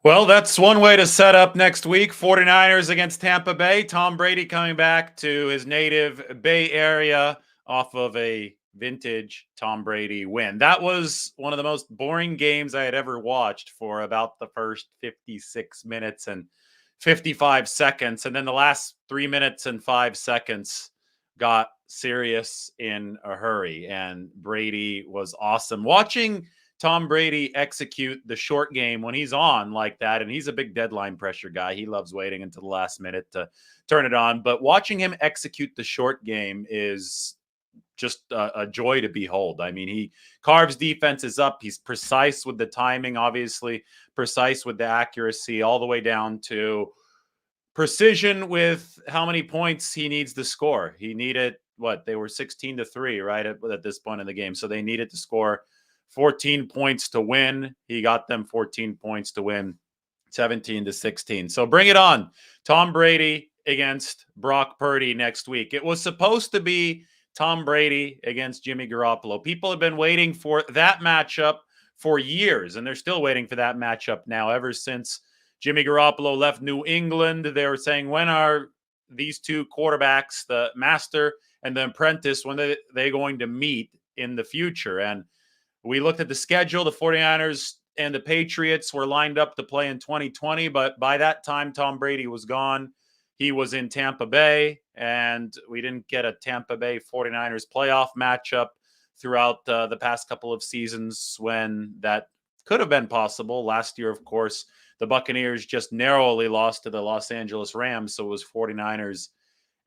Well, that's one way to set up next week. 49ers against Tampa Bay. Tom Brady coming back to his native Bay Area off of a vintage Tom Brady win. That was one of the most boring games I had ever watched for about the first 56 minutes and 55 seconds. And then the last 3 minutes and 5 seconds got serious in a hurry. And Brady was awesome. Watching Tom Brady execute the short game when he's on like that. And he's a big deadline pressure guy. He loves waiting until the last minute to turn it on. But watching him execute the short game is just a joy to behold. I mean, he carves defenses up. He's precise with the timing, obviously, precise with the accuracy, all the way down to precision with how many points he needs to score. He needed what they were 16-3, right? At this point in the game. So they needed to score 14 points to win. He got them 14 points to win, 17-16. So bring it on. Tom Brady against Brock Purdy next week. It was supposed to be Tom Brady against Jimmy Garoppolo. People have been waiting for that matchup for years, and they're still waiting for that matchup now ever since Jimmy Garoppolo left New England. They were saying, when are these two quarterbacks, the master and the apprentice, when are they going to meet in the future? And we looked at the schedule. The 49ers and the Patriots were lined up to play in 2020, but by that time, Tom Brady was gone. He was in Tampa Bay, and we didn't get a Tampa Bay 49ers playoff matchup throughout the past couple of seasons when that could have been possible. Last year, of course, the Buccaneers just narrowly lost to the Los Angeles Rams, so it was 49ers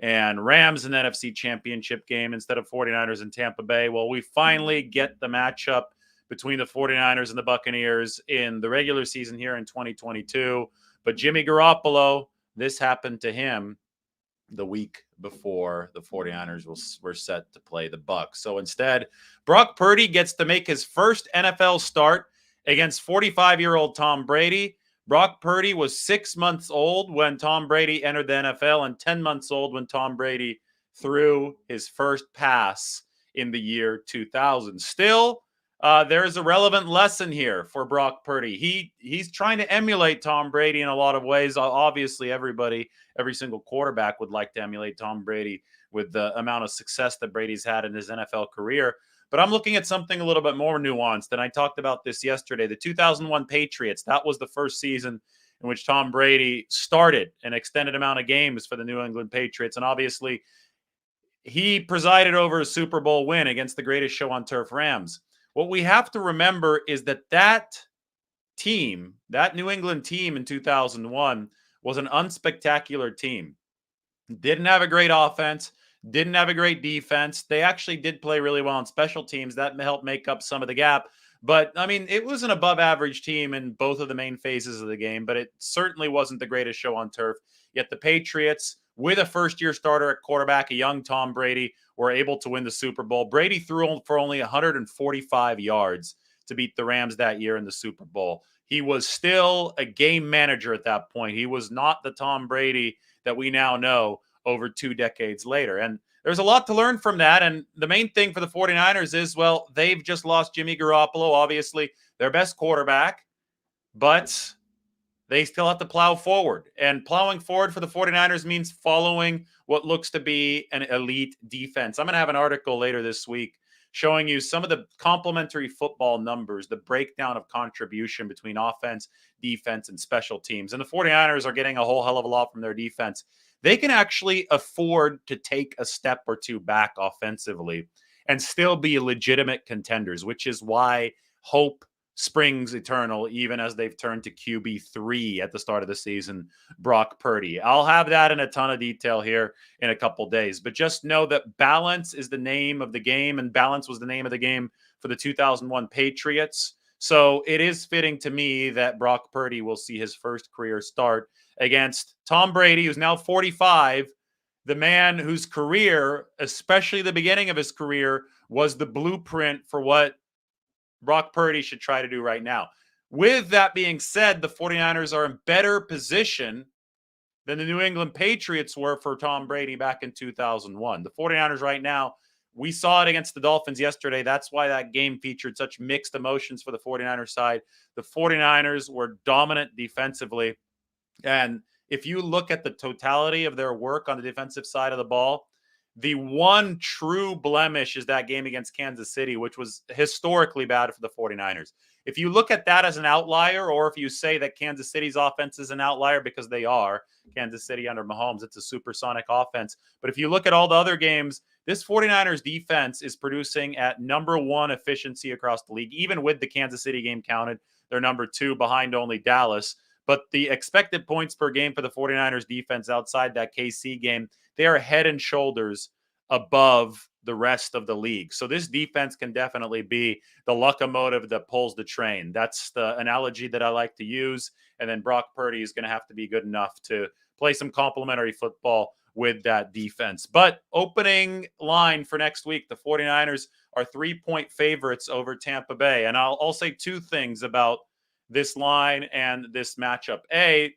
and Rams in the NFC Championship game instead of 49ers in Tampa Bay. Well, we finally get the matchup between the 49ers and the Buccaneers in the regular season here in 2022. But Jimmy Garoppolo, this happened to him the week before the 49ers were set to play the Bucs. So instead, Brock Purdy gets to make his first NFL start against 45-year-old Tom Brady. Brock Purdy was 6 months old when Tom Brady entered the NFL and 10 months old when Tom Brady threw his first pass in the year 2000. Still, there is a relevant lesson here for Brock Purdy. He's trying to emulate Tom Brady in a lot of ways. Obviously, every single quarterback would like to emulate Tom Brady with the amount of success that Brady's had in his NFL career. But I'm looking at something a little bit more nuanced. And I talked about this yesterday. The 2001 Patriots, that was the first season in which Tom Brady started an extended amount of games for the New England Patriots. And obviously, he presided over a Super Bowl win against the greatest show on turf, Rams. What we have to remember is that team, that New England team in 2001, was an unspectacular team. Didn't have a great offense, didn't have a great defense. They actually did play really well on special teams. That helped make up some of the gap. But, I mean, it was an above-average team in both of the main phases of the game, but it certainly wasn't the greatest show on turf. Yet the Patriots, with a first-year starter at quarterback, a young Tom Brady, were able to win the Super Bowl. Brady threw for only 145 yards to beat the Rams that year in the Super Bowl. He was still a game manager at that point. He was not the Tom Brady that we now know over 2 decades later. And there's a lot to learn from that. And the main thing for the 49ers is, well, they've just lost Jimmy Garoppolo, obviously their best quarterback, but they still have to plow forward. And plowing forward for the 49ers means following what looks to be an elite defense. I'm going to have an article later this week showing you some of the complementary football numbers, the breakdown of contribution between offense, defense, and special teams. And the 49ers are getting a whole hell of a lot from their defense. They can actually afford to take a step or two back offensively and still be legitimate contenders, which is why hope springs eternal, even as they've turned to QB3 at the start of the season, Brock Purdy. I'll have that in a ton of detail here in a couple days, but just know that balance is the name of the game, and balance was the name of the game for the 2001 Patriots. So it is fitting to me that Brock Purdy will see his first career start against Tom Brady, who's now 45, the man whose career, especially the beginning of his career, was the blueprint for what Brock Purdy should try to do right now. With that being said, the 49ers are in better position than the New England Patriots were for Tom Brady back in 2001. The 49ers right now we saw it against the Dolphins yesterday. That's why that game featured such mixed emotions for the 49ers side. The 49ers were dominant defensively. And if you look at the totality of their work on the defensive side of the ball, the one true blemish is that game against Kansas City, which was historically bad for the 49ers. If you look at that as an outlier, or if you say that Kansas City's offense is an outlier, because they are, Kansas City under Mahomes, it's a supersonic offense. But if you look at all the other games, this 49ers defense is producing at number one efficiency across the league. Even with the Kansas City game counted, they're number two behind only Dallas. But the expected points per game for the 49ers defense outside that KC game, they are head and shoulders above the rest of the league. So this defense can definitely be the locomotive that pulls the train. That's the analogy that I like to use. And then Brock Purdy is going to have to be good enough to play some complementary football with that defense. But opening line for next week, the 49ers are 3-point favorites over Tampa Bay. And I'll say two things about this line and this matchup. A,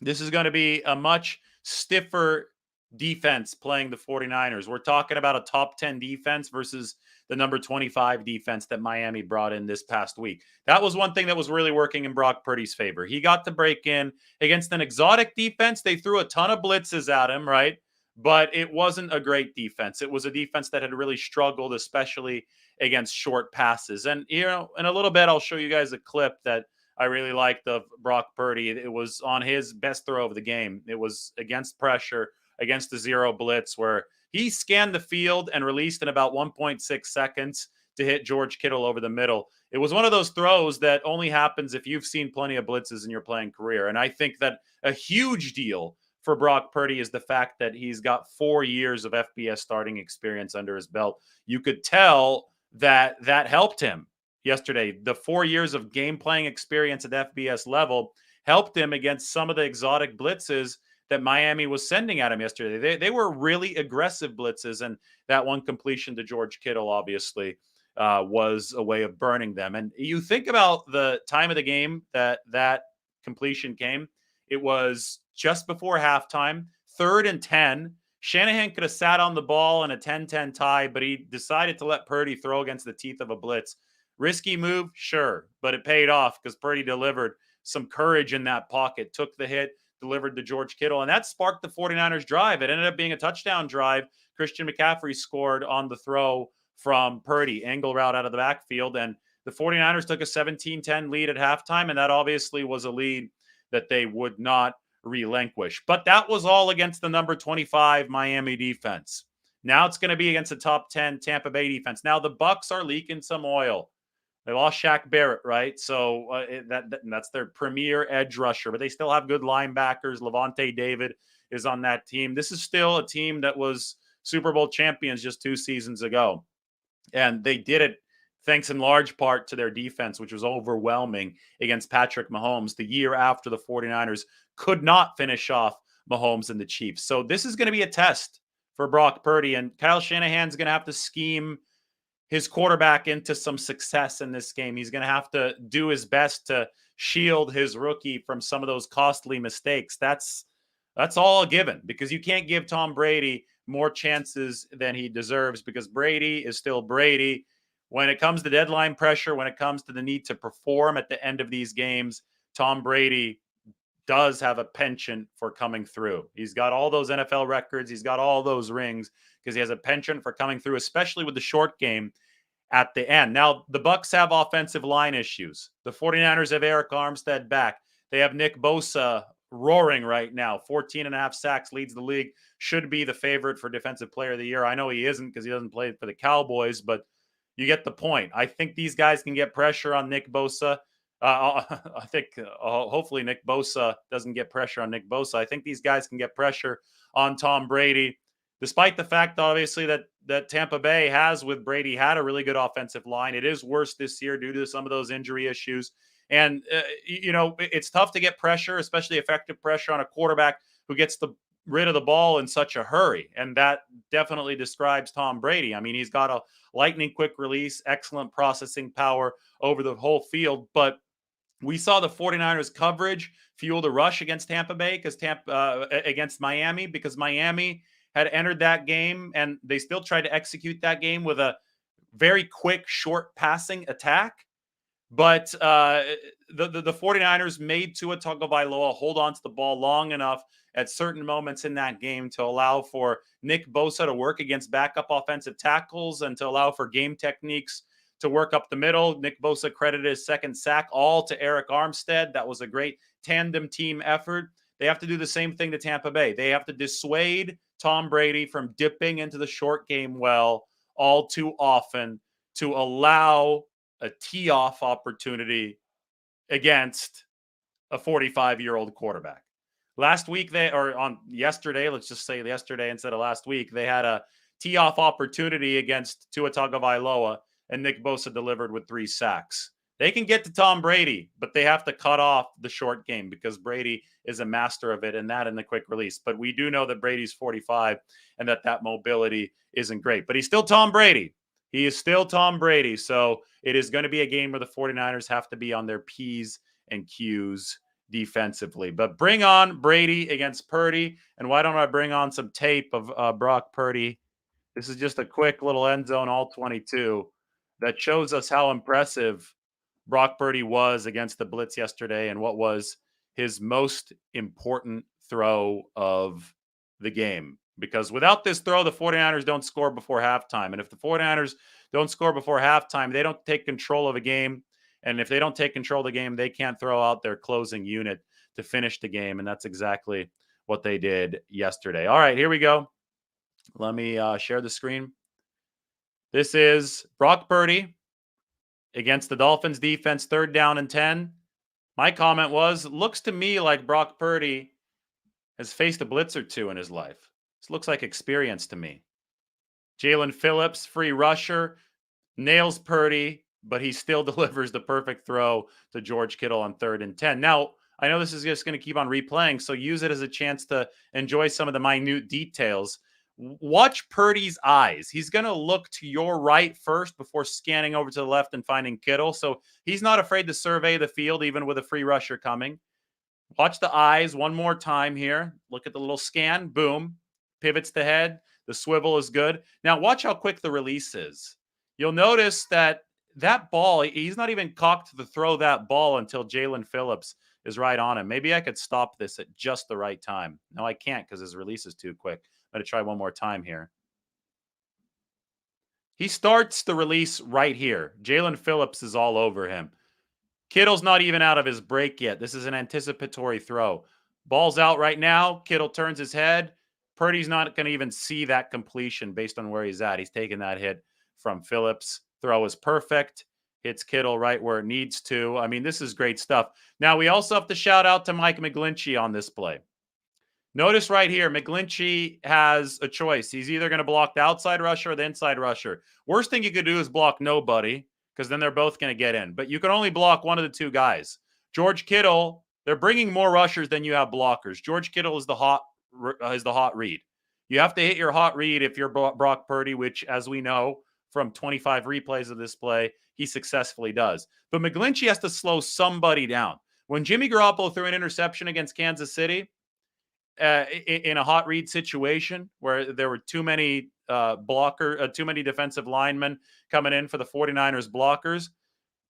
this is going to be a much stiffer defense playing the 49ers. We're talking about a top 10 defense versus the number 25 defense that Miami brought in this past week. That was one thing that was really working in Brock Purdy's favor. He got to break in against an exotic defense. They threw a ton of blitzes at him, right? But it wasn't a great defense. It was a defense that had really struggled, especially against short passes. And, you know, in a little bit, I'll show you guys a clip that I really liked of Brock Purdy. It was on his best throw of the game. It was against pressure, against the zero blitz, where he scanned the field and released in about 1.6 seconds to hit George Kittle over the middle. It was one of those throws that only happens if you've seen plenty of blitzes in your playing career. And I think that a huge deal for Brock Purdy is the fact that he's got 4 years of FBS starting experience under his belt. You could tell that that helped him yesterday. The 4 years of game playing experience at FBS level helped him against some of the exotic blitzes that Miami was sending at him yesterday. They were really aggressive blitzes, and that one completion to George Kittle obviously was a way of burning them. And you think about the time of the game that completion came. It was just before halftime, 3rd and 10. Shanahan could have sat on the ball in a 10-10 tie, but he decided to let Purdy throw against the teeth of a blitz. Risky move, sure, but it paid off because Purdy delivered some courage in that pocket, took the hit, delivered to George Kittle, and that sparked the 49ers drive. It ended up being a touchdown drive. Christian McCaffrey scored on the throw from Purdy, angle route out of the backfield, and the 49ers took a 17-10 lead at halftime, and that obviously was a lead that they would not relinquish. But that was all against the number 25 Miami defense. Now it's going to be against the top 10 Tampa Bay defense. Now the Bucs are leaking some oil. They lost Shaq Barrett, right? So that's their premier edge rusher, but they still have good linebackers. Levante David is on that team. This is still a team that was Super Bowl champions just 2 seasons ago. And they did it thanks in large part to their defense, which was overwhelming against Patrick Mahomes the year after the 49ers could not finish off Mahomes and the Chiefs. So this is going to be a test for Brock Purdy, and Kyle Shanahan's going to have to scheme his quarterback into some success in this game. He's going to have to do his best to shield his rookie from some of those costly mistakes. That's all a given, because you can't give Tom Brady more chances than he deserves, because Brady is still Brady. When it comes to deadline pressure, when it comes to the need to perform at the end of these games, Tom Brady does have a penchant for coming through. He's got all those NFL records. He's got all those rings because he has a penchant for coming through, especially with the short game at the end. Now, the Bucs have offensive line issues. The 49ers have Eric Armstead back. They have Nick Bosa roaring right now. 14.5 sacks, leads the league. Should be the favorite for Defensive Player of the Year. I know he isn't because he doesn't play for the Cowboys, but you get the point. I think these guys can get pressure on Nick Bosa. I think hopefully Nick Bosa doesn't get pressure on Nick Bosa. I think these guys can get pressure on Tom Brady, despite the fact, obviously, that Tampa Bay has, with Brady, had a really good offensive line. It is worse this year due to some of those injury issues. And, it's tough to get pressure, especially effective pressure, on a quarterback who gets rid of the ball in such a hurry. And that definitely describes Tom Brady. I mean, he's got a lightning quick release, excellent processing power over the whole field. But we saw the 49ers coverage fuel the rush against Tampa Bay against Miami, because Miami had entered that game, and they still tried to execute that game with a very quick, short passing attack. But the 49ers made Tua Tagovailoa hold on to the ball long enough at certain moments in that game to allow for Nick Bosa to work against backup offensive tackles and to allow for game techniques to work up the middle. Nick Bosa credited his second sack all to Eric Armstead. That was a great tandem team effort. They have to do the same thing to Tampa Bay. They have to dissuade Tom Brady from dipping into the short game well all too often to allow a tee-off opportunity against a 45-year-old quarterback. Last week, yesterday, let's just say yesterday instead of last week, they had a tee-off opportunity against Tua Tagovailoa, and Nick Bosa delivered with 3 sacks. They can get to Tom Brady, but they have to cut off the short game because Brady is a master of it, and that in the quick release. But we do know that Brady's 45 and that mobility isn't great. But he's still Tom Brady. He is still Tom Brady. So it is going to be a game where the 49ers have to be on their P's and Q's defensively. But bring on Brady against Purdy. And why don't I bring on some tape of Brock Purdy? This is just a quick little end zone all 22 that shows us how impressive Brock Purdy was against the blitz yesterday and what was his most important throw of the game. Because without this throw, the 49ers don't score before halftime. And if the 49ers don't score before halftime, they don't take control of a game. And if they don't take control of the game, they can't throw out their closing unit to finish the game. And that's exactly what they did yesterday. All right, here we go. Let me share the screen. This is Brock Purdy against the Dolphins defense, 3rd down and 10. My comment was, looks to me like Brock Purdy has faced a blitz or two in his life. This looks like experience to me. Jalen Phillips, free rusher, nails Purdy, but he still delivers the perfect throw to George Kittle on 3rd and 10. Now, I know this is just going to keep on replaying, so use it as a chance to enjoy some of the minute details. Watch Purdy's eyes. He's going to look to your right first before scanning over to the left and finding Kittle. So he's not afraid to survey the field, even with a free rusher coming. Watch the eyes one more time here. Look at the little scan. Boom. Pivots the head. The swivel is good. Now watch how quick the release is. You'll notice that ball, he's not even cocked to throw that ball until Jalen Phillips is right on him. Maybe I could stop this at just the right time. No, I can't because his release is too quick. I'm going to try one more time here. He starts the release right here. Jalen Phillips is all over him. Kittle's not even out of his break yet. This is an anticipatory throw. Ball's out right now. Kittle turns his head. Purdy's not going to even see that completion based on where he's at. He's taking that hit from Phillips. Throw is perfect. Hits Kittle right where it needs to. I mean, this is great stuff. Now, we also have to shout out to Mike McGlinchey on this play. Notice right here, McGlinchey has a choice. He's either going to block the outside rusher or the inside rusher. Worst thing you could do is block nobody because then they're both going to get in. But you can only block one of the two guys. George Kittle, they're bringing more rushers than you have blockers. George Kittle is the hot read. You have to hit your hot read if you're Brock Purdy, which, as we know from 25 replays of this play, he successfully does. But McGlinchey has to slow somebody down. When Jimmy Garoppolo threw an interception against Kansas City, in a hot read situation where there were too many too many defensive linemen coming in for the 49ers blockers,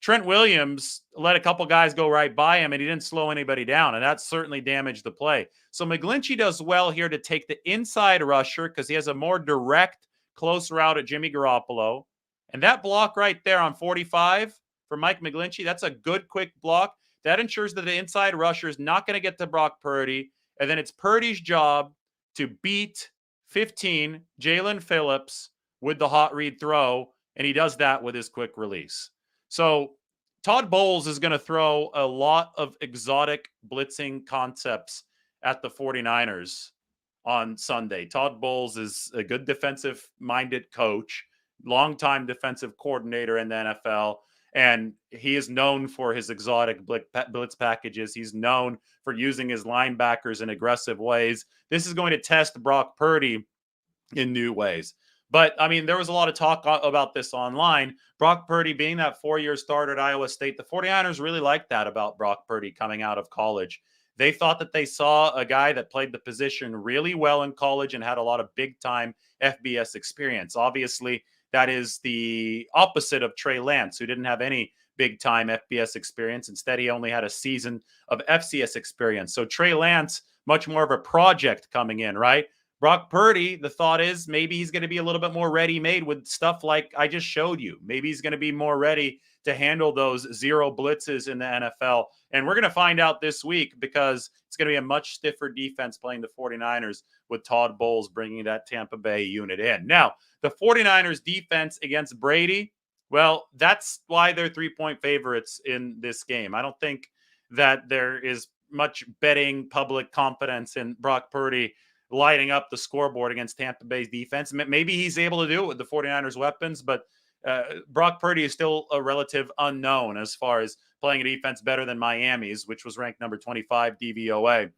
Trent Williams let a couple guys go right by him and he didn't slow anybody down, and that certainly damaged the play. So McGlinchey does well here to take the inside rusher because he has a more direct, close route at Jimmy Garoppolo. And that block right there on 45 for Mike McGlinchey, that's a good, quick block. That ensures that the inside rusher is not going to get to Brock Purdy. And then it's Purdy's job to beat 15 Jalen Phillips with the hot read throw, and he does that with his quick release. So Todd Bowles is going to throw a lot of exotic blitzing concepts at the 49ers on Sunday. Todd Bowles is a good defensive-minded coach, longtime defensive coordinator in the NFL. And he is known for his exotic blitz packages. He's known for using his linebackers in aggressive ways. This is going to test Brock Purdy in new ways. But, I mean, there was a lot of talk about this online. Brock Purdy being that 4-year starter at Iowa State, the 49ers really liked that about Brock Purdy coming out of college. They thought that they saw a guy that played the position really well in college and had a lot of big time FBS experience. Obviously, that is the opposite of Trey Lance, who didn't have any big time FBS experience. Instead, he only had a season of FCS experience. So Trey Lance, much more of a project coming in, right? Brock Purdy, the thought is maybe he's going to be a little bit more ready made with stuff like I just showed you. Maybe he's going to be more ready to handle those zero blitzes in the NFL. And we're going to find out this week because it's going to be a much stiffer defense playing the 49ers with Todd Bowles bringing that Tampa Bay unit in. Now, the 49ers defense against Brady, well, that's why they're 3-point favorites in this game. I don't think that there is much betting public confidence in Brock Purdy lighting up the scoreboard against Tampa Bay's defense. Maybe he's able to do it with the 49ers weapons, but Brock Purdy is still a relative unknown as far as playing a defense better than Miami's, which was ranked number 25 DVOA.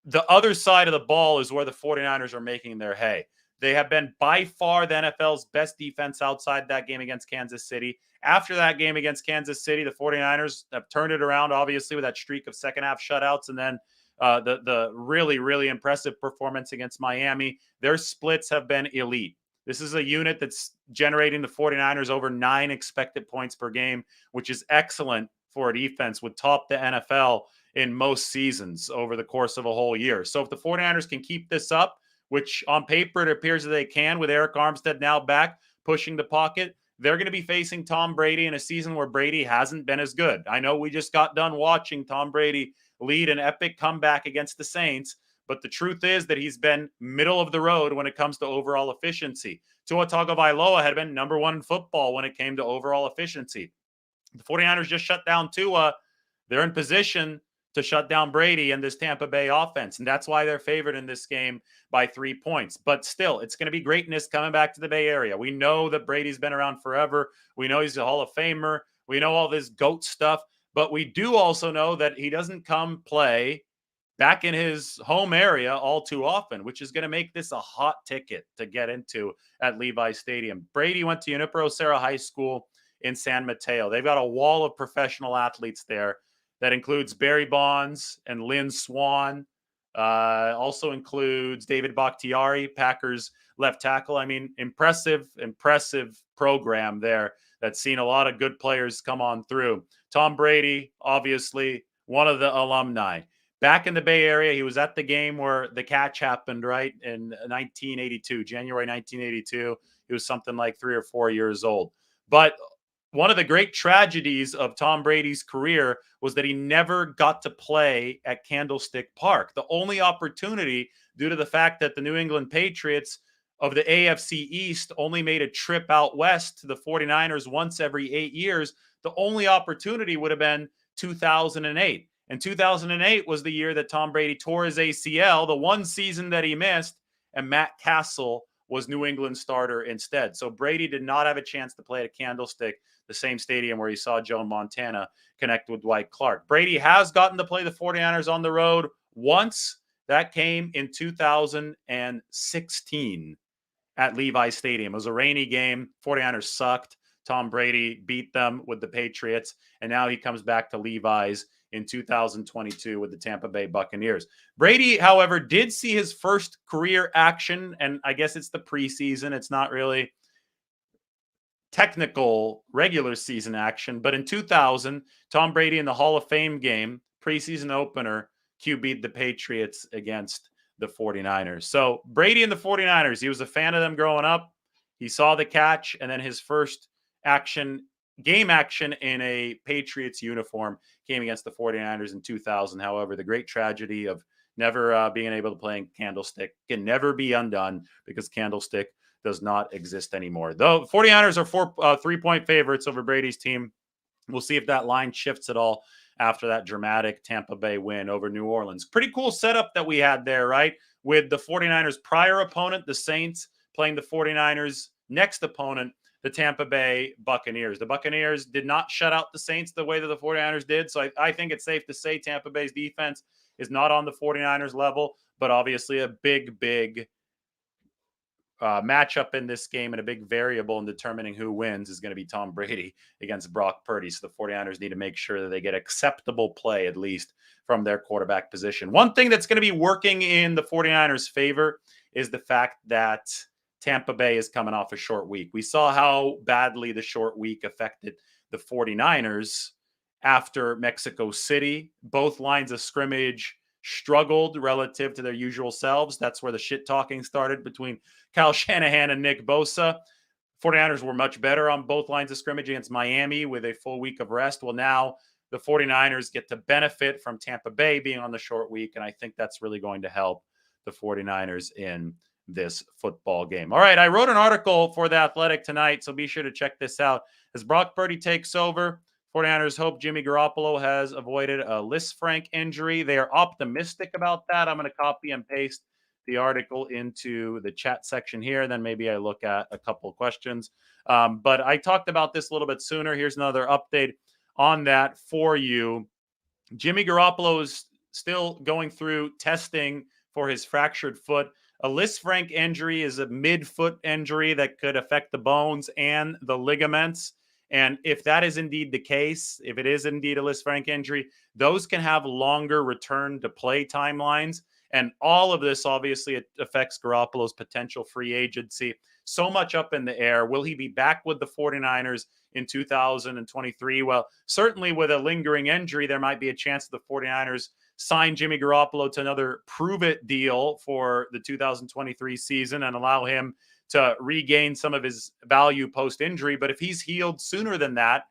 The other side of the ball is where the 49ers are making their hay. They have been by far the NFL's best defense outside that game against Kansas City. After that game against Kansas City, the 49ers have turned it around, obviously, with that streak of second half shutouts and then the really, really impressive performance against Miami. Their splits have been elite. This is a unit that's generating the 49ers over 9 expected points per game, which is excellent for a defense, would top the NFL in most seasons over the course of a whole year. So if the 49ers can keep this up, which on paper it appears that they can with Eric Armstead now back pushing the pocket, they're going to be facing Tom Brady in a season where Brady hasn't been as good. I know we just got done watching Tom Brady lead an epic comeback against the Saints, but the truth is that he's been middle of the road when it comes to overall efficiency. Tua Tagovailoa had been number 1 in football when it came to overall efficiency. The 49ers just shut down Tua. They're in position to shut down Brady and this Tampa Bay offense. And that's why they're favored in this game by 3 points. But still, it's going to be greatness coming back to the Bay Area. We know that Brady's been around forever. We know he's a Hall of Famer. We know all this GOAT stuff. But we do also know that he doesn't come play back in his home area all too often, which is going to make this a hot ticket to get into at Levi Stadium. Brady went to Junipero Serra High School in San Mateo. They've got a wall of professional athletes there that includes Barry Bonds and Lynn Swann. Also includes David Bakhtiari, Packers left tackle. I mean, impressive program there that's seen a lot of good players come on through. Tom Brady, obviously, one of the alumni. Back in the Bay Area, he was at the game where the catch happened, right, in 1982, January 1982. He was something like 3 or 4 years old. But one of the great tragedies of Tom Brady's career was that he never got to play at Candlestick Park. The only opportunity, due to the fact that the New England Patriots of the AFC East only made a trip out west to the 49ers once every 8 years, the only opportunity would have been 2008. And 2008 was the year that Tom Brady tore his ACL, the one season that he missed, and Matt Castle was New England's starter instead. So Brady did not have a chance to play at a Candlestick, the same stadium where he saw Joe Montana connect with Dwight Clark. Brady has gotten to play the 49ers on the road once. That came in 2016 at Levi Stadium. It was a rainy game. 49ers sucked. Tom Brady beat them with the Patriots, and now he comes back to Levi's in 2022 with the Tampa Bay Buccaneers. Brady, however, did see his first career action, and I guess it's the preseason. It's not really technical regular season action, but in 2000, Tom Brady in the Hall of Fame game, preseason opener, QB'd the Patriots against the 49ers. So Brady and the 49ers, he was a fan of them growing up. He saw the catch, and then his first game action in a Patriots uniform came against the 49ers in 2000. However, the great tragedy of never being able to play in Candlestick can never be undone because Candlestick does not exist anymore. Though 49ers are 3-point favorites over Brady's team. We'll see if that line shifts at all after that dramatic Tampa Bay win over New Orleans. Pretty cool setup that we had there, right? With the 49ers' prior opponent, the Saints, playing the 49ers' next opponent, the Tampa Bay Buccaneers. The Buccaneers did not shut out the Saints the way that the 49ers did. So I think it's safe to say Tampa Bay's defense is not on the 49ers level, but obviously a big matchup in this game and a big variable in determining who wins is going to be Tom Brady against Brock Purdy. So the 49ers need to make sure that they get acceptable play, at least from their quarterback position. One thing that's going to be working in the 49ers' favor is the fact that Tampa Bay is coming off a short week. We saw how badly the short week affected the 49ers after Mexico City. Both lines of scrimmage struggled relative to their usual selves. That's where the shit talking started between Kyle Shanahan and Nick Bosa. 49ers were much better on both lines of scrimmage against Miami with a full week of rest. Well, now the 49ers get to benefit from Tampa Bay being on the short week, and I think that's really going to help the 49ers in this football game. All right, I wrote an article for The Athletic tonight, so be sure to check this out. As Brock Purdy takes over, 49ers hope Jimmy Garoppolo has avoided a Lisfranc injury. They are optimistic about that. I'm going to copy and paste the article into the chat section here. Then maybe I look at a couple of questions. But I talked about this a little bit sooner. Here's another update on that for you. Jimmy Garoppolo is still going through testing for his fractured foot. A Lisfranc injury is a mid-foot injury that could affect the bones and the ligaments. And if that is indeed the case, if it is indeed a Lisfranc injury, those can have longer return to play timelines. And all of this, obviously, it affects Garoppolo's potential free agency. So much up in the air. Will he be back with the 49ers in 2023? Well, certainly with a lingering injury, there might be a chance the 49ers sign Jimmy Garoppolo to another prove-it deal for the 2023 season and allow him to regain some of his value post-injury. But if he's healed sooner than that,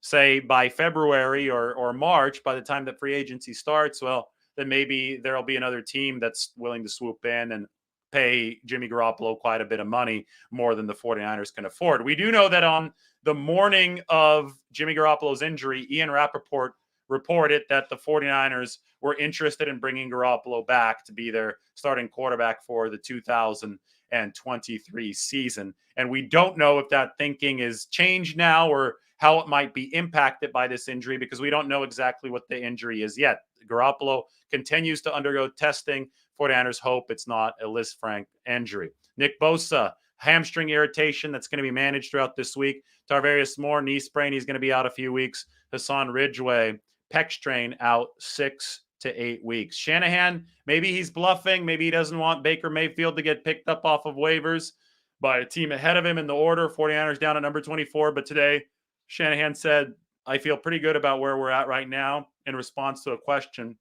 say by February or March, by the time that free agency starts, well, then maybe there'll be another team that's willing to swoop in and pay Jimmy Garoppolo quite a bit of money, more than the 49ers can afford. We do know that on the morning of Jimmy Garoppolo's injury, Ian Rappaport reported that the 49ers were interested in bringing Garoppolo back to be their starting quarterback for the 2023 season. And we don't know if that thinking is changed now or how it might be impacted by this injury, because we don't know exactly what the injury is yet. Garoppolo continues to undergo testing. 49ers hope it's not a Lisfranc injury. Nick Bosa, hamstring irritation that's going to be managed throughout this week. Tarvarius Moore, knee sprain. He's going to be out a few weeks. Hassan Ridgeway, pec strain, out 6 to 8 weeks. Shanahan, maybe he's bluffing. Maybe he doesn't want Baker Mayfield to get picked up off of waivers by a team ahead of him in the order. 49ers down at number 24. But today, Shanahan said, I feel pretty good about where we're at right now, in response to a question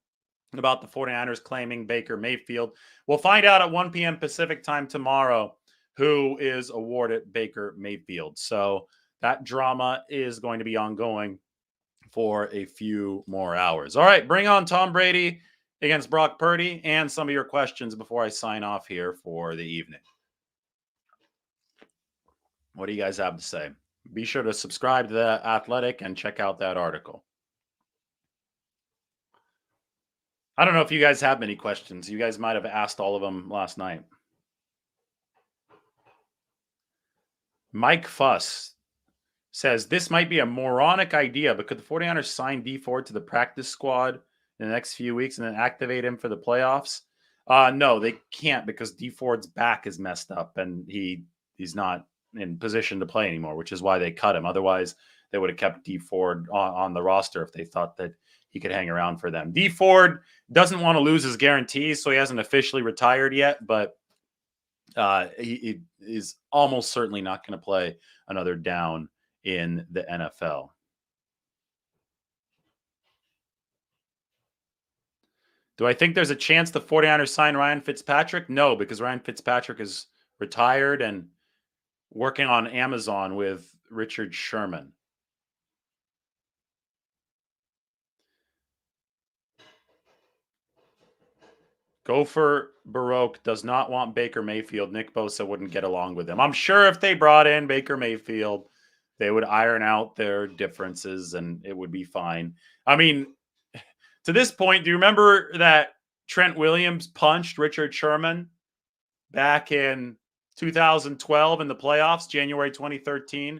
about the 49ers claiming Baker Mayfield. We'll find out at 1 p.m. Pacific time tomorrow who is awarded Baker Mayfield. So that drama is going to be ongoing for a few more hours. All right, bring on Tom Brady against Brock Purdy and some of your questions before I sign off here for the evening. What do you guys have to say? Be sure to subscribe to The Athletic and check out that article. I don't know if you guys have many questions. You guys might have asked all of them last night. Mike Fuss says, this might be a moronic idea, but could the 49ers sign D Ford to the practice squad in the next few weeks and then activate him for the playoffs? No, they can't, because D Ford's back is messed up and he's not in position to play anymore, which is why they cut him. Otherwise, they would have kept D Ford on the roster if they thought that he could hang around for them. D Ford doesn't want to lose his guarantees, so he hasn't officially retired yet, but he is almost certainly not going to play another down in the NFL. Do I think there's a chance the 49ers sign Ryan Fitzpatrick? No, because Ryan Fitzpatrick is retired and working on Amazon with Richard Sherman. Gopher Baroque does not want Baker Mayfield. Nick Bosa wouldn't get along with him. I'm sure if they brought in Baker Mayfield, they would iron out their differences and it would be fine. I mean, to this point, do you remember that Trent Williams punched Richard Sherman back in 2012 in the playoffs, January 2013?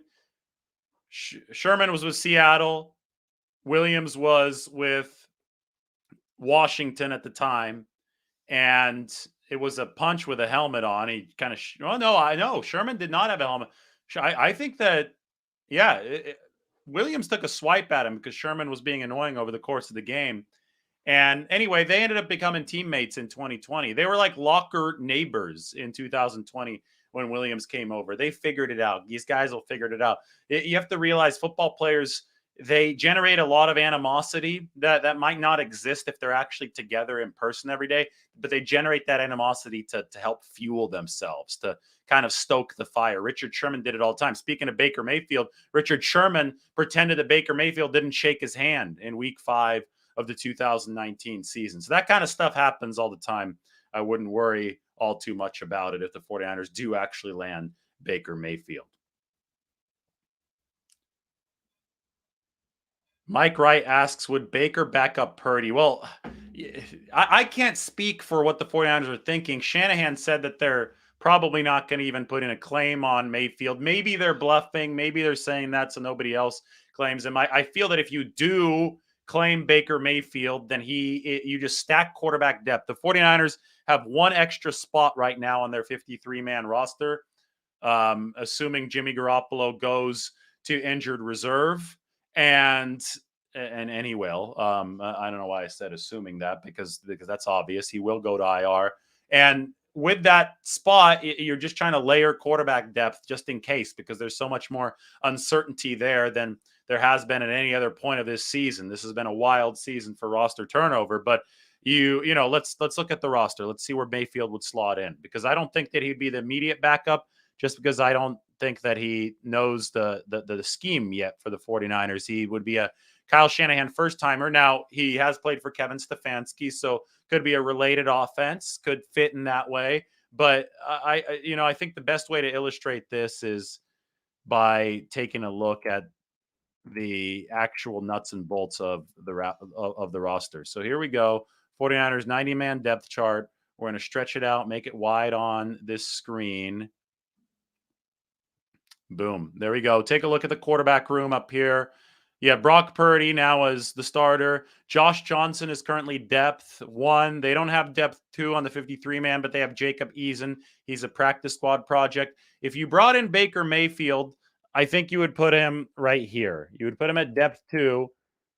Sherman was with Seattle. Williams was with Washington at the time. And it was a punch with a helmet on. He kind of, oh no, I know Sherman did not have a helmet. I think that, yeah, Williams took a swipe at him because Sherman was being annoying over the course of the game. And anyway, they ended up becoming teammates in 2020. They were like locker neighbors in 2020 when Williams came over. They figured it out. These guys will figure it out. You have to realize football players, they generate a lot of animosity that might not exist if they're actually together in person every day, but they generate that animosity to help fuel themselves, to kind of stoke the fire. Richard Sherman did it all the time. Speaking of Baker Mayfield, Richard Sherman pretended that Baker Mayfield didn't shake his hand in week 5 of the 2019 season. So that kind of stuff happens all the time. I wouldn't worry all too much about it if the 49ers do actually land Baker Mayfield. Mike Wright asks, would Baker back up Purdy? Well, I can't speak for what the 49ers are thinking. Shanahan said that they're probably not going to even put in a claim on Mayfield. Maybe they're bluffing. Maybe they're saying that so nobody else claims him. I feel that if you do claim Baker Mayfield, then you just stack quarterback depth. The 49ers have one extra spot right now on their 53-man roster, assuming Jimmy Garoppolo goes to injured reserve. And he will. I don't know why I said assuming that because that's obvious. He will go to IR. And with that spot, you're just trying to layer quarterback depth just in case, because there's so much more uncertainty there than there has been at any other point of this season. This has been a wild season for roster turnover, but let's look at the roster. Let's see where Mayfield would slot in, because I don't think that he'd be the immediate backup, just because I don't think that he knows the scheme yet for the 49ers. He would be a Kyle Shanahan first-timer. Now, he has played for Kevin Stefanski, so could be a related offense, could fit in that way. But I think the best way to illustrate this is by taking a look at the actual nuts and bolts of the roster. So here we go. 49ers 90-man depth chart. We're going to stretch it out, make it wide on this screen. Boom. There we go. Take a look at the quarterback room up here. Yeah, Brock Purdy now is the starter. Josh Johnson is currently depth 1. They don't have depth 2 on the 53-man, but they have Jacob Eason. He's a practice squad project. If you brought in Baker Mayfield, I think you would put him right here. You would put him at depth 2,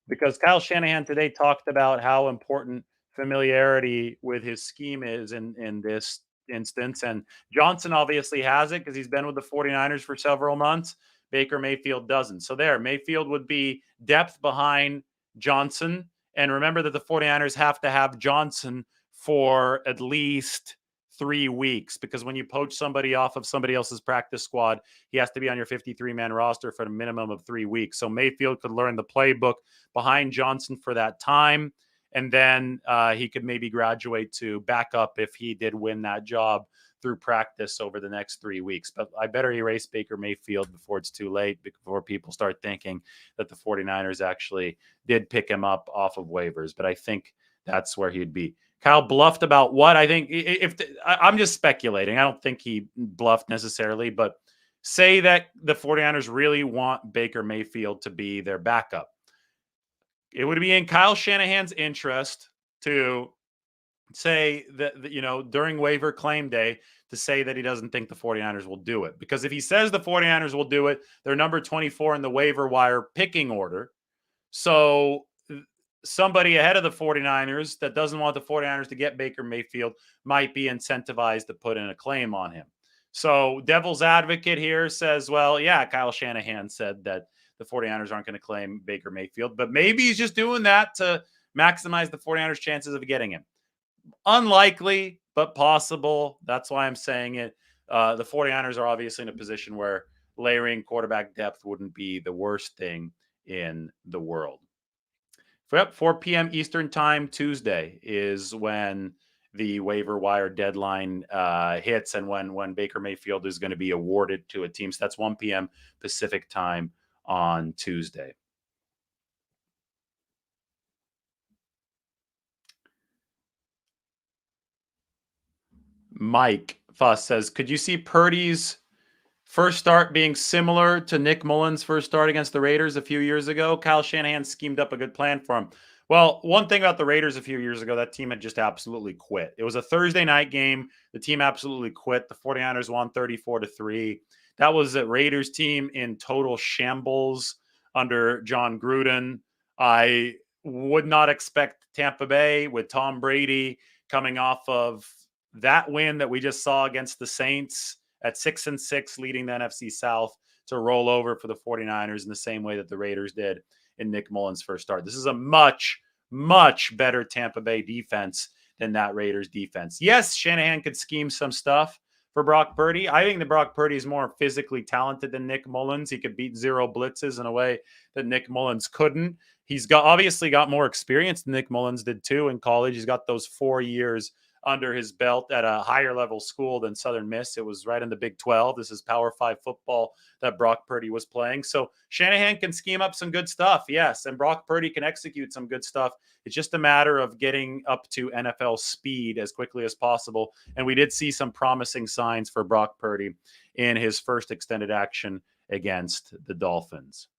because Kyle Shanahan today talked about how important familiarity with his scheme is in this instance. And Johnson obviously has it because he's been with the 49ers for several months. Baker Mayfield doesn't. So there, Mayfield would be depth behind Johnson. And remember that the 49ers have to have Johnson for at least 3 weeks, because when you poach somebody off of somebody else's practice squad, he has to be on your 53-man roster for a minimum of 3 weeks. So Mayfield could learn the playbook behind Johnson for that time. And then he could maybe graduate to backup if he did win that job through practice over the next 3 weeks. But I better erase Baker Mayfield before it's too late, before people start thinking that the 49ers actually did pick him up off of waivers. But I think that's where he'd be. Kyle bluffed about what? I think I'm just speculating. I don't think he bluffed necessarily, but say that the 49ers really want Baker Mayfield to be their backup. It would be in Kyle Shanahan's interest to say that, during waiver claim day, to say that he doesn't think the 49ers will do it. Because if he says the 49ers will do it, they're number 24 in the waiver wire picking order. So somebody ahead of the 49ers that doesn't want the 49ers to get Baker Mayfield might be incentivized to put in a claim on him. So devil's advocate here says, well, yeah, Kyle Shanahan said that the 49ers aren't going to claim Baker Mayfield, but maybe he's just doing that to maximize the 49ers' chances of getting him. Unlikely, but possible. That's why I'm saying it. The 49ers are obviously in a position where layering quarterback depth wouldn't be the worst thing in the world. 4 p.m. Eastern time Tuesday is when the waiver wire deadline hits, and when Baker Mayfield is going to be awarded to a team. So that's 1 p.m. Pacific time on Tuesday. Mike Fuss says, could you see Purdy's first start being similar to Nick Mullens' first start against the Raiders a few years ago? Kyle Shanahan schemed up a good plan for him. Well, one thing about the Raiders a few years ago, that team had just absolutely quit. It was a Thursday night game. The team absolutely quit. The 49ers won 34-3. That was a Raiders team in total shambles under John Gruden. I would not expect Tampa Bay with Tom Brady coming off of that win that we just saw against the Saints at 6-6, leading the NFC South, to roll over for the 49ers in the same way that the Raiders did in Nick Mullens' first start. This is a much, much better Tampa Bay defense than that Raiders defense. Yes, Shanahan could scheme some stuff for Brock Purdy. I think that Brock Purdy is more physically talented than Nick Mullens. He could beat zero blitzes in a way that Nick Mullens couldn't. He's obviously got more experience than Nick Mullens did too in college. He's got those 4 years under his belt at a higher level school than Southern Miss. It was right in the Big 12. This is Power 5 football that Brock Purdy was playing. So Shanahan can scheme up some good stuff, yes, and Brock Purdy can execute some good stuff. It's just a matter of getting up to NFL speed as quickly as possible. And we did see some promising signs for Brock Purdy in his first extended action against the Dolphins.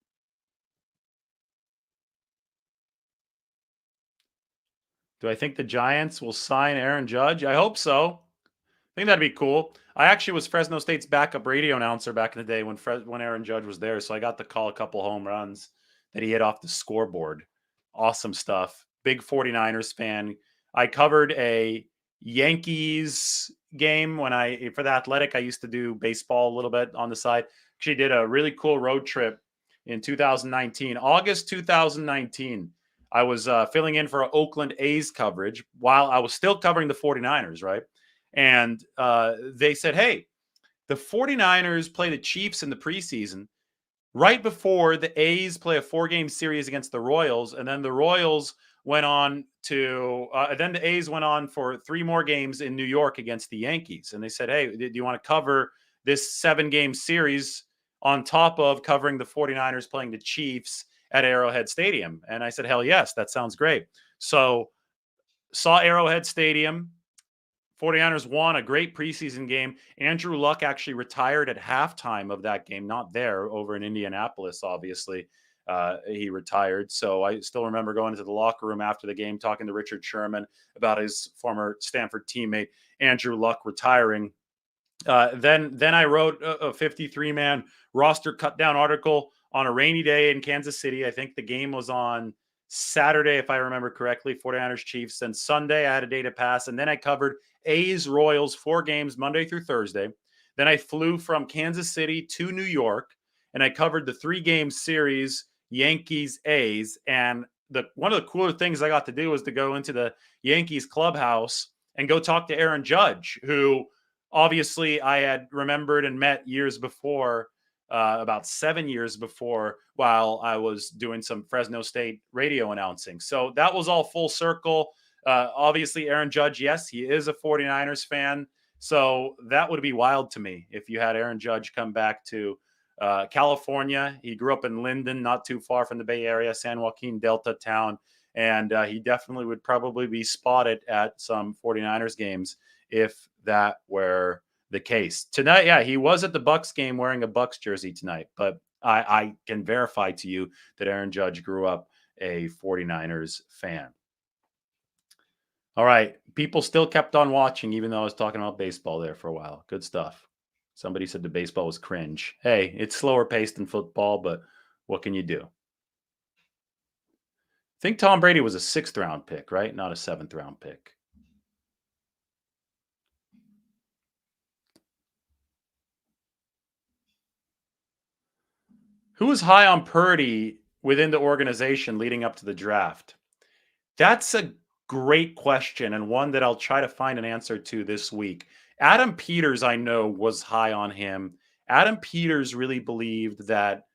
Do I think the Giants will sign Aaron Judge? I hope so. I think that'd be cool. I actually was Fresno State's backup radio announcer back in the day when Aaron Judge was there, so I got to call a couple home runs that he hit off the scoreboard. Awesome stuff. Big 49ers fan. I covered a Yankees game for the Athletic. I used to do baseball a little bit on the side. Actually did a really cool road trip in 2019, August 2019. I was filling in for Oakland A's coverage while I was still covering the 49ers, right? And they said, hey, the 49ers play the Chiefs in the preseason right before the A's play a 4-game series against the Royals. And then the Royals went on then the A's went on for 3 more games in New York against the Yankees. And they said, hey, do you want to cover this 7-game series on top of covering the 49ers playing the Chiefs at Arrowhead Stadium? And I said, hell yes, that sounds great. So saw Arrowhead Stadium. 49ers won a great preseason game. Andrew Luck actually retired at halftime of that game, not there, over in Indianapolis, obviously. He retired. So I still remember going into the locker room after the game, talking to Richard Sherman about his former Stanford teammate, Andrew Luck, retiring. Then I wrote a 53-man roster cut down article on a rainy day in Kansas City. I think the game was on Saturday, if I remember correctly, 49ers Chiefs. And Sunday, I had a day to pass. And then I covered A's Royals, 4 games, Monday through Thursday. Then I flew from Kansas City to New York, and I covered the 3-game series, Yankees A's. And one of the cooler things I got to do was to go into the Yankees clubhouse and go talk to Aaron Judge, who obviously I had remembered and met years before. About 7 years before, while I was doing some Fresno State radio announcing. So that was all full circle. Obviously, Aaron Judge, yes, he is a 49ers fan. So that would be wild to me if you had Aaron Judge come back to California. He grew up in Linden, not too far from the Bay Area, San Joaquin Delta town. And he definitely would probably be spotted at some 49ers games if that were the case. Tonight, yeah, he was at the Bucs game wearing a Bucs jersey tonight, but I can verify to you that Aaron Judge grew up a 49ers fan. All right. People still kept on watching, even though I was talking about baseball there for a while. Good stuff. Somebody said the baseball was cringe. Hey, it's slower paced than football, but what can you do? I think Tom Brady was a 6th round pick, right? Not a 7th round pick. Who was high on Purdy within the organization leading up to the draft? That's a great question, and one that I'll try to find an answer to this week. Adam Peters, I know, was high on him. Adam Peters really believed that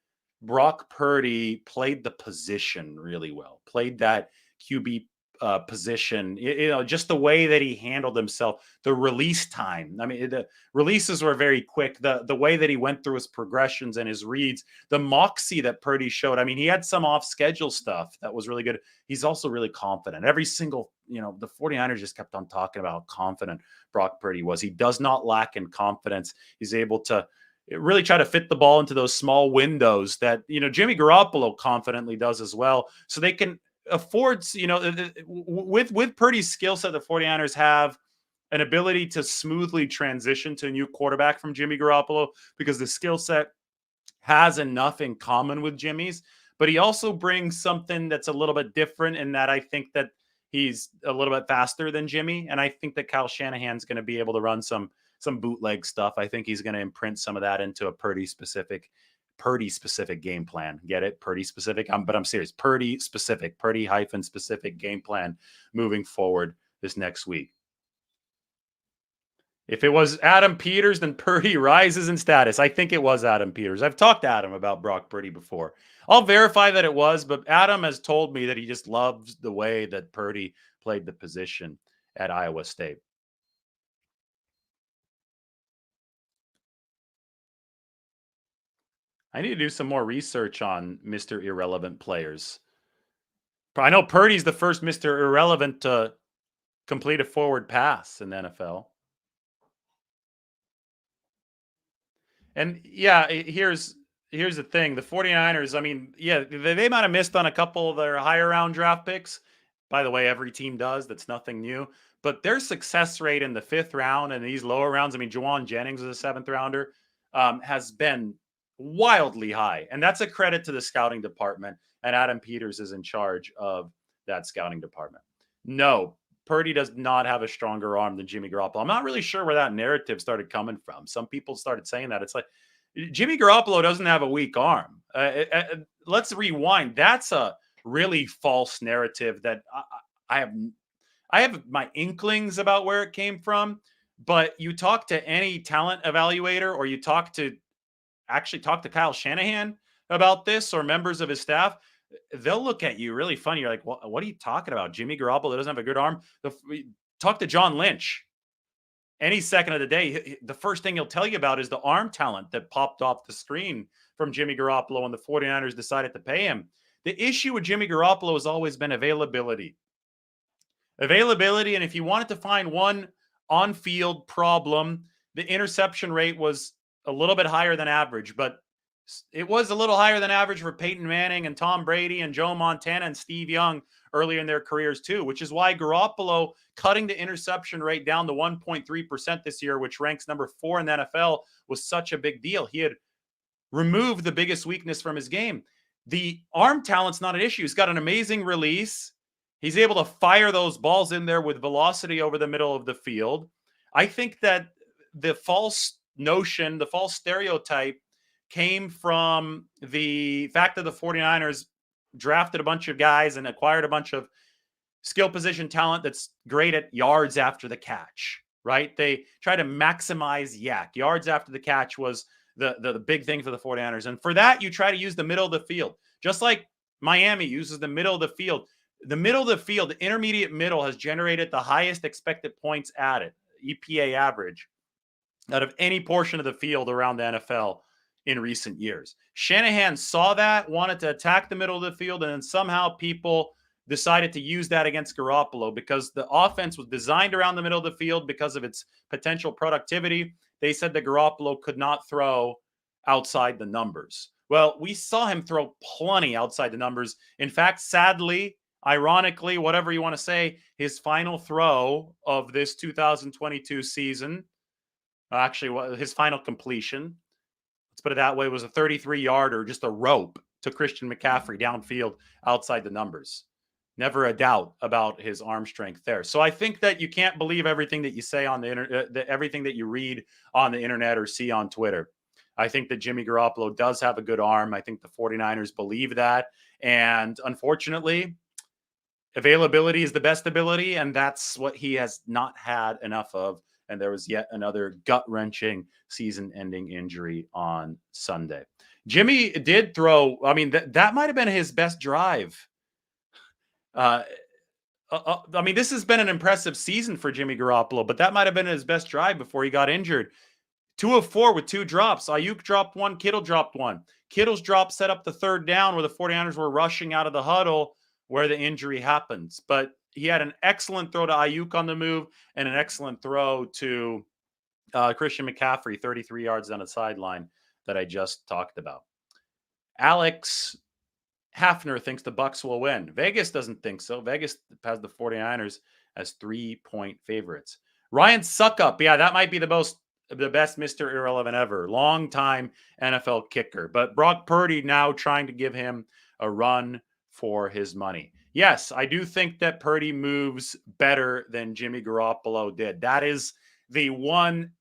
Brock Purdy played the position really well, played that QB position, just the way that he handled himself, the release time. I mean, the releases were very quick. The way that he went through his progressions and his reads, the moxie that Purdy showed. I mean, he had some off schedule stuff that was really good. He's also really confident. Every single, the 49ers just kept on talking about how confident Brock Purdy was. He does not lack in confidence. He's able to really try to fit the ball into those small windows that, Jimmy Garoppolo confidently does as well. So they can affords, with Purdy's skill set, the 49ers have an ability to smoothly transition to a new quarterback from Jimmy Garoppolo because the skill set has enough in common with Jimmy's, but he also brings something that's a little bit different in that I think that he's a little bit faster than Jimmy, and I think that Kyle Shanahan's going to be able to run some bootleg stuff. I think he's going to imprint some of that into a Purdy specific game plan. Get it? Purdy specific. But I'm serious. Purdy specific. Purdy hyphen specific game plan moving forward this next week. If it was Adam Peters, then Purdy rises in status. I think it was Adam Peters. I've talked to Adam about Brock Purdy before. I'll verify that it was, but Adam has told me that he just loves the way that Purdy played the position at Iowa State. I need to do some more research on Mr. Irrelevant players. I know Purdy's the first Mr. Irrelevant to complete a forward pass in the NFL. And yeah, here's the thing. The 49ers, I mean, yeah, they might have missed on a couple of their higher round draft picks. By the way, every team does. That's nothing new. But their success rate in the fifth round and these lower rounds, I mean, Juwan Jennings is a seventh rounder, has been wildly high. And that's a credit to the scouting department. And Adam Peters is in charge of that scouting department. No, Purdy does not have a stronger arm than Jimmy Garoppolo. I'm not really sure where that narrative started coming from. Some people started saying that. It's like Jimmy Garoppolo doesn't have a weak arm. Let's rewind. That's a really false narrative that I have. I have my inklings about where it came from, but you talk to any talent evaluator, or you talk to Kyle Shanahan about this, or members of his staff, they'll look at you really funny. You're like, what are you talking about? Jimmy Garoppolo doesn't have a good arm. Talk to John Lynch any second of the day. The first thing he'll tell you about is the arm talent that popped off the screen from Jimmy Garoppolo when the 49ers decided to pay him. The issue with Jimmy Garoppolo has always been availability. And if you wanted to find one on-field problem, the interception rate was a little bit higher than average, but it was a little higher than average for Peyton Manning and Tom Brady and Joe Montana and Steve Young early in their careers too, which is why Garoppolo cutting the interception rate down to 1.3% this year, which ranks number 4 in the NFL, was such a big deal. He had removed the biggest weakness from his game. The arm talent's not an issue. He's got an amazing release. He's able to fire those balls in there with velocity over the middle of the field. I think that the false notion, the false stereotype came from the fact that the 49ers drafted a bunch of guys and acquired a bunch of skill position talent that's great at yards after the catch, right? They try to maximize yak. Yards after the catch was the big thing for the 49ers. And for that, you try to use the middle of the field. Just like Miami uses the middle of the field. The middle of the field, the intermediate middle, has generated the highest expected points added, EPA average, out of any portion of the field around the NFL in recent years. Shanahan saw that, wanted to attack the middle of the field, and then somehow people decided to use that against Garoppolo because the offense was designed around the middle of the field because of its potential productivity. They said that Garoppolo could not throw outside the numbers. Well, we saw him throw plenty outside the numbers. In fact, sadly, ironically, whatever you want to say, his final throw of this 2022 season, actually his final completion, let's put it that way, was a 33-yarder, just a rope to Christian McCaffrey downfield outside the numbers. Never a doubt about his arm strength there. So I think that you can't believe everything that you say on the internet, everything that you read on the internet or see on Twitter. I think that Jimmy Garoppolo does have a good arm. I think the 49ers believe that. And unfortunately, availability is the best ability, and that's what he has not had enough of. And there was yet another gut-wrenching season-ending injury on Sunday. Jimmy did throw, I mean, that might have been his best drive. I mean, this has been an impressive season for Jimmy Garoppolo, but that might have been his best drive before he got injured. 2 of 4 with 2 drops. Ayuk dropped 1. Kittle dropped 1. Kittle's drop set up the third down where the 49ers were rushing out of the huddle where the injury happens. But he had an excellent throw to Ayuk on the move and an excellent throw to Christian McCaffrey, 33 yards down the sideline that I just talked about. Alex Hafner thinks the Bucs will win. Vegas doesn't think so. Vegas has the 49ers as 3-point favorites. Ryan Suckup, yeah, that might be the best Mr. Irrelevant ever. Long time NFL kicker. But Brock Purdy now trying to give him a run for his money. Yes, I do think that Purdy moves better than Jimmy Garoppolo did. That is the one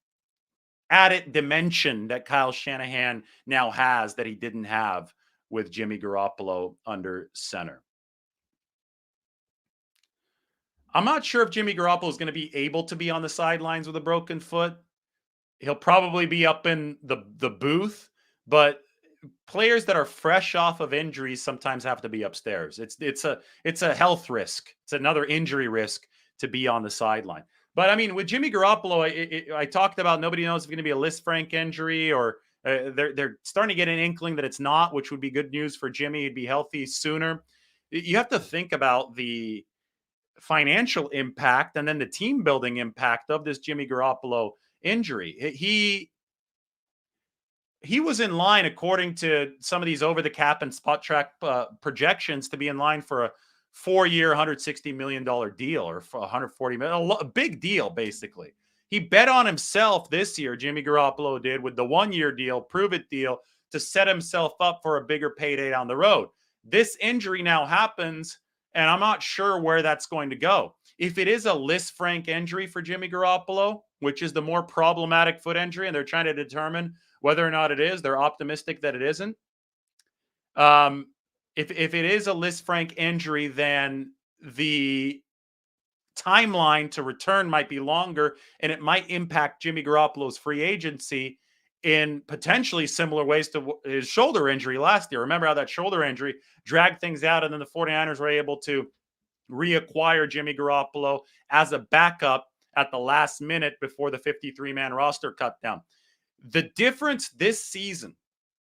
added dimension that Kyle Shanahan now has that he didn't have with Jimmy Garoppolo under center. I'm not sure if Jimmy Garoppolo is going to be able to be on the sidelines with a broken foot. He'll probably be up in the booth, but players that are fresh off of injuries sometimes have to be upstairs. It's a health risk. It's another injury risk to be on the sideline. But I mean, with Jimmy Garoppolo, I talked about nobody knows if it's going to be a Lisfranc injury or they're starting to get an inkling that it's not, which would be good news for Jimmy. He'd be healthy sooner. You have to think about the financial impact and then the team building impact of this Jimmy Garoppolo injury. He was in line, according to some of these over the cap and spot track projections, to be in line for a 4-year, $160 million deal or for $140 million, a big deal, basically. He bet on himself this year, Jimmy Garoppolo did, with the 1-year deal, prove it deal, to set himself up for a bigger payday down the road. This injury now happens, and I'm not sure where that's going to go. If it is a Lisfranc injury for Jimmy Garoppolo, which is the more problematic foot injury, and they're trying to determine whether or not it is, they're optimistic that it isn't. If it is a Lisfranc injury, then the timeline to return might be longer, and it might impact Jimmy Garoppolo's free agency in potentially similar ways to his shoulder injury last year. Remember how that shoulder injury dragged things out, and then the 49ers were able to reacquire Jimmy Garoppolo as a backup at the last minute before the 53-man roster cut down. The difference this season,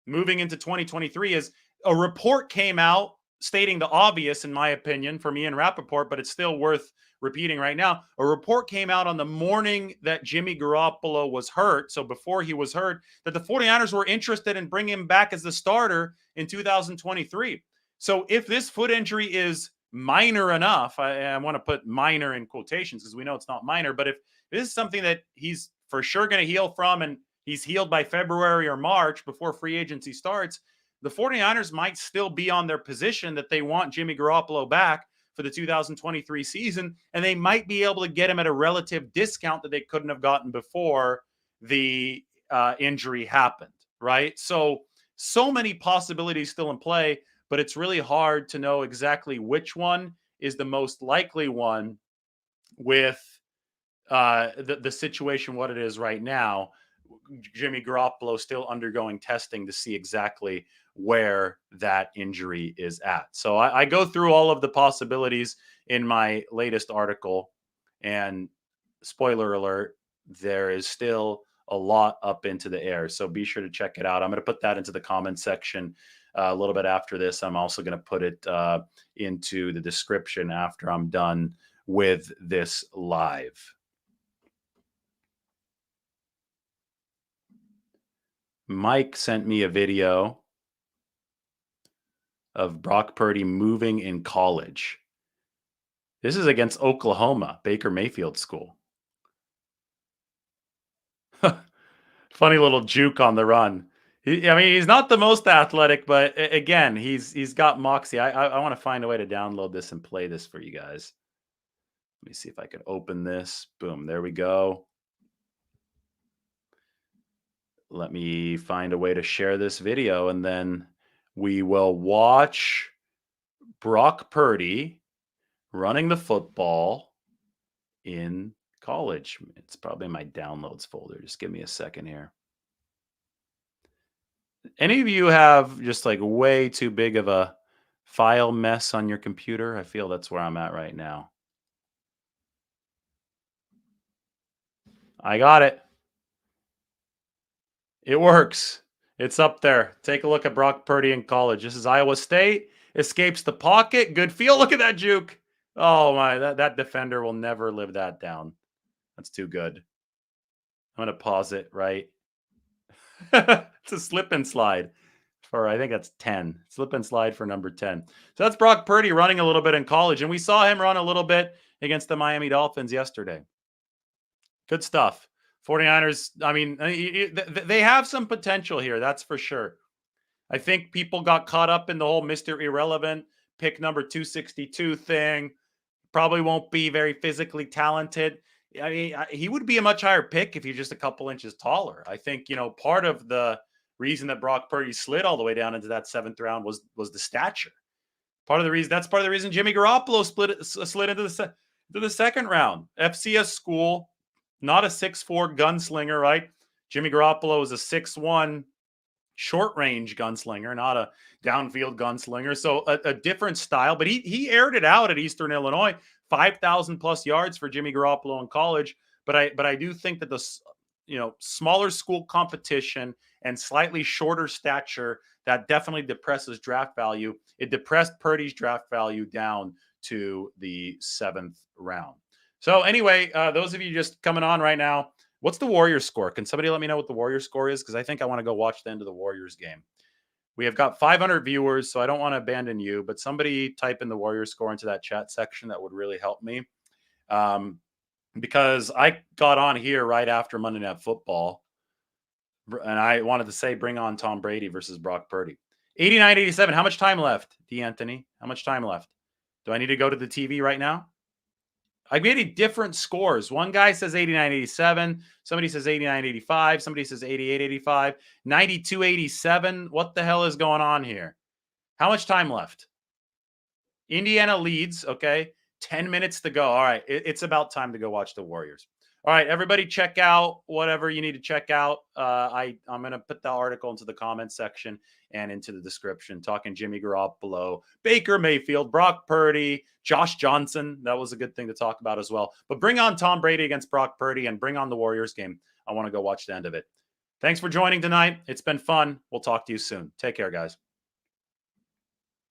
moving into 2023, is a report came out stating the obvious, in my opinion, from Ian Rappaport, but it's still worth repeating right now. A report came out on the morning that Jimmy Garoppolo was hurt, so before he was hurt, that the 49ers were interested in bringing him back as the starter in 2023. So if this foot injury is minor enough, I want to put minor in quotations because we know it's not minor, but if this is something that he's for sure going to heal from and he's healed by February or March before free agency starts, the 49ers might still be on their position that they want Jimmy Garoppolo back for the 2023 season, and they might be able to get him at a relative discount that they couldn't have gotten before the injury happened, right? So many possibilities still in play, but it's really hard to know exactly which one is the most likely one with the situation, what it is right now. Jimmy Garoppolo still undergoing testing to see exactly where that injury is at. So I go through all of the possibilities in my latest article, and spoiler alert, there is still a lot up into the air. So be sure to check it out. I'm going to put that into the comment section a little bit after this. I'm also going to put it into the description after I'm done with this live. Mike sent me a video of Brock Purdy moving in college. This is against Oklahoma, Baker Mayfield school. Funny little juke on the run. He's not the most athletic, but again, he's got moxie. I want to find a way to download this and play this for you guys. Let me see if I can open this. Boom, there we go. Let me find a way to share this video, and then we will watch Brock Purdy running the football in college. It's probably in my downloads folder. Just give me a second here. Any of you have just like way too big of a file mess on your computer? I feel that's where I'm at right now. I got it. It works. It's up there. Take a look at Brock Purdy in college. This is Iowa State. Escapes the pocket. Good feel. Look at that juke. Oh my, that defender will never live that down. That's too good. I'm going to pause it, right? It's a slip and slide. for, I think that's 10. Slip and slide for number 10. So that's Brock Purdy running a little bit in college. And we saw him run a little bit against the Miami Dolphins yesterday. Good stuff. 49ers, I mean, they have some potential here. That's for sure. I think people got caught up in the whole Mr. Irrelevant pick number 262 thing. Probably won't be very physically talented. I mean, he would be a much higher pick if he's just a couple inches taller. I think, part of the reason that Brock Purdy slid all the way down into that 7th round was the stature. That's part of the reason Jimmy Garoppolo slid into the 2nd round. FCS school, not a 6'4" gunslinger, right? Jimmy Garoppolo is a 6'1" short range gunslinger, not a downfield gunslinger. So a different style, but he aired it out at Eastern Illinois, 5,000 plus yards for Jimmy Garoppolo in college. But I do think that the smaller school competition and slightly shorter stature, that definitely depresses draft value. It depressed Purdy's draft value down to the 7th round. So anyway, those of you just coming on right now, what's the Warriors score? Can somebody let me know what the Warriors score is? Because I think I want to go watch the end of the Warriors game. We have got 500 viewers, so I don't want to abandon you, but somebody type in the Warriors score into that chat section. That would really help me. Because I got on here right after Monday Night Football, and I wanted to say bring on Tom Brady versus Brock Purdy. 89-87. How much time left, D'Anthony? How much time left? Do I need to go to the TV right now? I made different scores. One guy says 89-87. Somebody says 89-85. Somebody says 88-85. 92-87. What the hell is going on here? How much time left? Indiana leads, okay? 10 minutes to go. All right, it's about time to go watch the Warriors. All right, everybody check out whatever you need to check out. I'm going to put the article into the comments section and into the description, talking Jimmy Garoppolo, Baker Mayfield, Brock Purdy, Josh Johnson. That was a good thing to talk about as well. But bring on Tom Brady against Brock Purdy and bring on the Warriors game. I want to go watch the end of it. Thanks for joining tonight. It's been fun. We'll talk to you soon. Take care, guys.